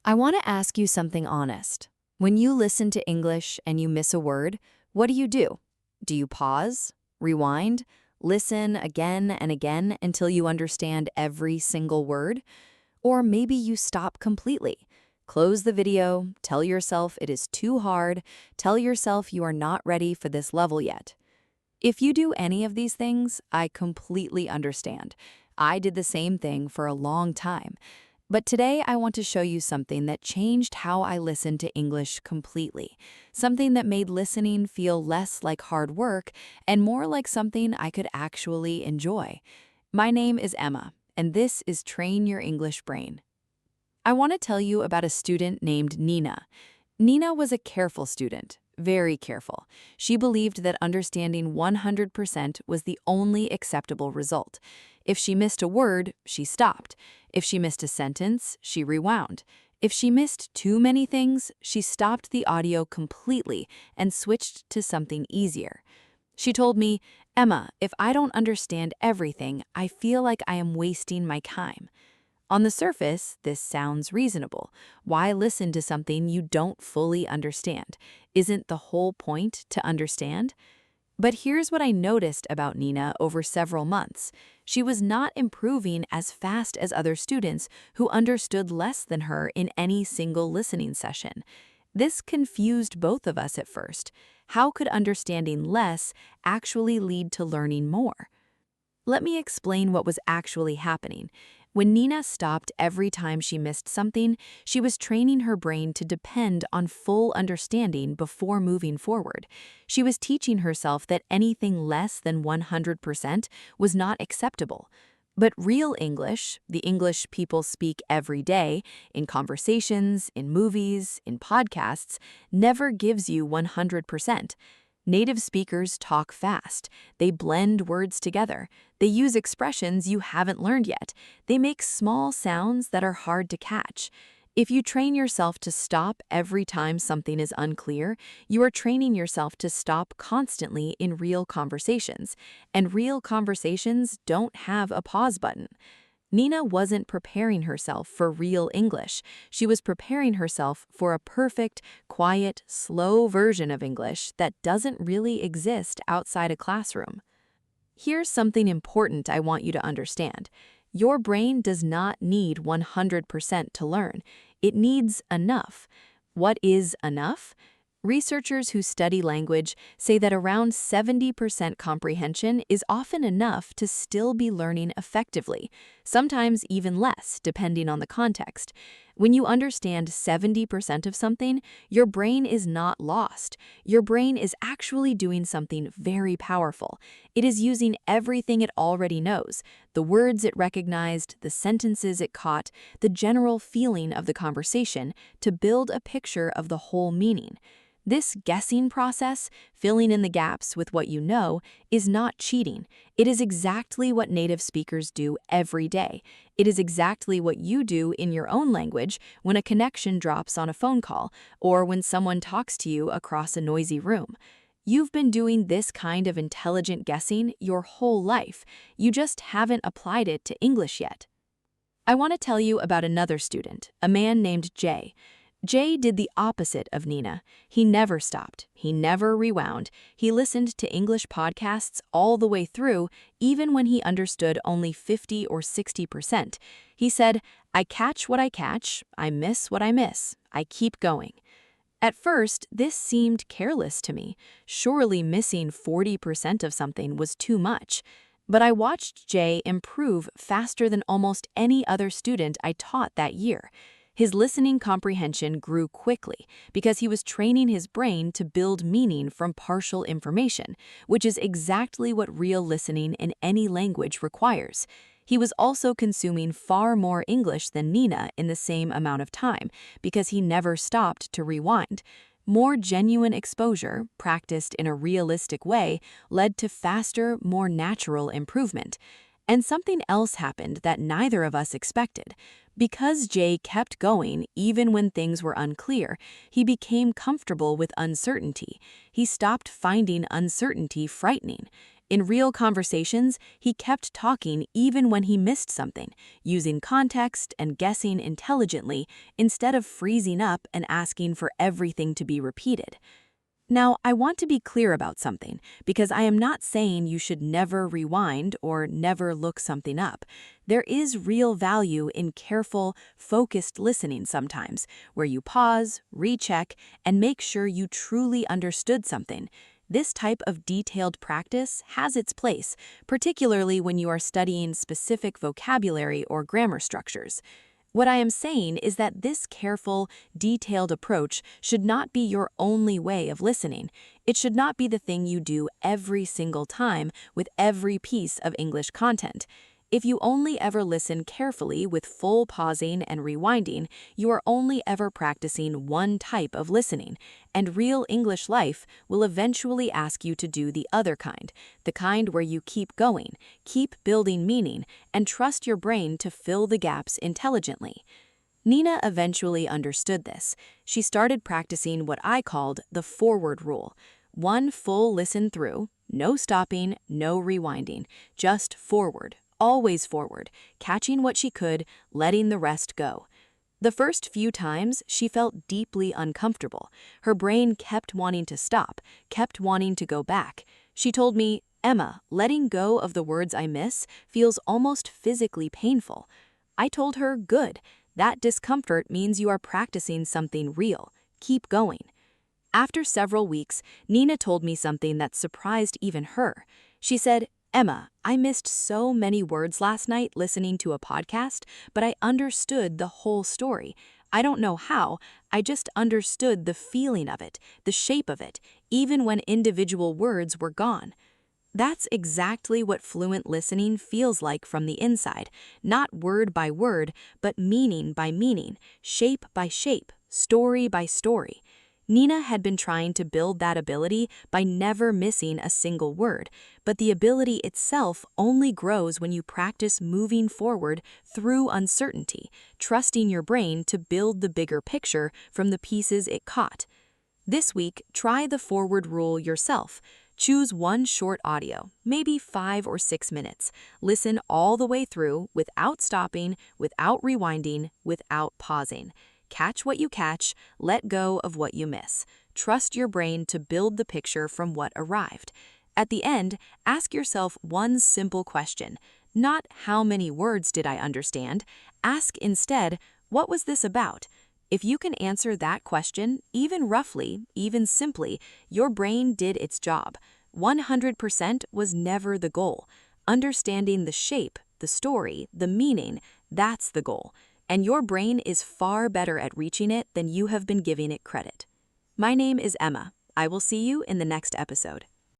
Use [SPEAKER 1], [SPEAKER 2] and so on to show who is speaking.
[SPEAKER 1] I want to ask you something honest. When you listen to English and you miss a word, what do? Do you pause, rewind, listen again and again until you understand every single word? Or maybe you stop completely. Close the video, tell yourself it is too hard, tell yourself you are not ready for this level yet. If you do any of these things, I completely understand. I did the same thing for a long time. But today I want to show you something that changed how I listen to English completely. Something that made listening feel less like hard work and more like something I could actually enjoy. My name is Emma, and this is Train Your English Brain. I want to tell you about a student named Nina. Nina was a careful student, very careful. She believed that understanding 100% was the only acceptable result. If she missed a word, she stopped. If she missed a sentence, she rewound. If she missed too many things, she stopped the audio completely and switched to something easier. She told me, "Emma, if I don't understand everything, I feel like I am wasting my time." On the surface, this sounds reasonable. Why listen to something you don't fully understand? Isn't the whole point to understand? But here's what I noticed about Nina over several months. She was not improving as fast as other students who understood less than her in any single listening session. This confused both of us at first. How could understanding less actually lead to learning more? Let me explain what was actually happening. When Nina stopped every time she missed something, she was training her brain to depend on full understanding before moving forward. She was teaching herself that anything less than 100% was not acceptable. But real English, the English people speak every day, in conversations, in movies, in podcasts, never gives you 100%. Native speakers talk fast. They blend words together. They use expressions you haven't learned yet. They make small sounds that are hard to catch. If you train yourself to stop every time something is unclear, you are training yourself to stop constantly in real conversations. And real conversations don't have a pause button. Nina wasn't preparing herself for real English. She was preparing herself for a perfect, quiet, slow version of English that doesn't really exist outside a classroom. Here's something important I want you to understand. Your brain does not need 100% to learn. It needs enough. What is enough? Researchers who study language say that around 70% comprehension is often enough to still be learning effectively, sometimes even less, depending on the context. When you understand 70% of something, your brain is not lost. Your brain is actually doing something very powerful. It is using everything it already knows, the words it recognized, the sentences it caught, the general feeling of the conversation, to build a picture of the whole meaning. This guessing process, filling in the gaps with what you know, is not cheating. It is exactly what native speakers do every day. It is exactly what you do in your own language when a connection drops on a phone call or when someone talks to you across a noisy room. You've been doing this kind of intelligent guessing your whole life. You just haven't applied it to English yet. I want to tell you about another student, a man named Jay. Jay did the opposite of Nina. He never stopped. He never rewound. He listened to English podcasts all the way through, even when he understood only 50 or 60%. He said, "I catch what I catch. I miss what I miss. I keep going." At first, this seemed careless to me. Surely missing 40% of something was too much. But I watched Jay improve faster than almost any other student I taught that year. His listening comprehension grew quickly because he was training his brain to build meaning from partial information, which is exactly what real listening in any language requires. He was also consuming far more English than Nina in the same amount of time because he never stopped to rewind. More genuine exposure, practiced in a realistic way, led to faster, more natural improvement. And something else happened that neither of us expected. Because Jay kept going even when things were unclear, he became comfortable with uncertainty. He stopped finding uncertainty frightening. In real conversations, he kept talking even when he missed something, using context and guessing intelligently instead of freezing up and asking for everything to be repeated. Now, I want to be clear about something, because I am not saying you should never rewind or never look something up. There is real value in careful, focused listening sometimes, where you pause, recheck, and make sure you truly understood something. This type of detailed practice has its place, particularly when you are studying specific vocabulary or grammar structures. What I am saying is that this careful, detailed approach should not be your only way of listening. It should not be the thing you do every single time with every piece of English content. If you only ever listen carefully with full pausing and rewinding, you are only ever practicing one type of listening, and real English life will eventually ask you to do the other kind, the kind where you keep going, keep building meaning, and trust your brain to fill the gaps intelligently. Nina eventually understood this. She started practicing what I called the forward rule. One full listen through, no stopping, no rewinding, just forward. Always forward, catching what she could, letting the rest go. The first few times, she felt deeply uncomfortable. Her brain kept wanting to stop, kept wanting to go back. She told me, "Emma, letting go of the words I miss feels almost physically painful." I told her, "Good. That discomfort means you are practicing something real. Keep going." After several weeks, Nina told me something that surprised even her. She said, "Emma, I missed so many words last night listening to a podcast, but I understood the whole story. I don't know how, I just understood the feeling of it, the shape of it, even when individual words were gone." That's exactly what fluent listening feels like from the inside, not word by word, but meaning by meaning, shape by shape, story by story. Nina had been trying to build that ability by never missing a single word, but the ability itself only grows when you practice moving forward through uncertainty, trusting your brain to build the bigger picture from the pieces it caught. This week, try the forward rule yourself. Choose one short audio, maybe 5 or 6 minutes. Listen all the way through without stopping, without rewinding, without pausing. Catch what you catch, let go of what you miss. Trust your brain to build the picture from what arrived. At the end, ask yourself one simple question. Not how many words did I understand? Ask instead, what was this about? If you can answer that question, even roughly, even simply, your brain did its job. 100% was never the goal. Understanding the shape, the story, the meaning, that's the goal. And your brain is far better at reaching it than you have been giving it credit. My name is Emma. I will see you in the next episode.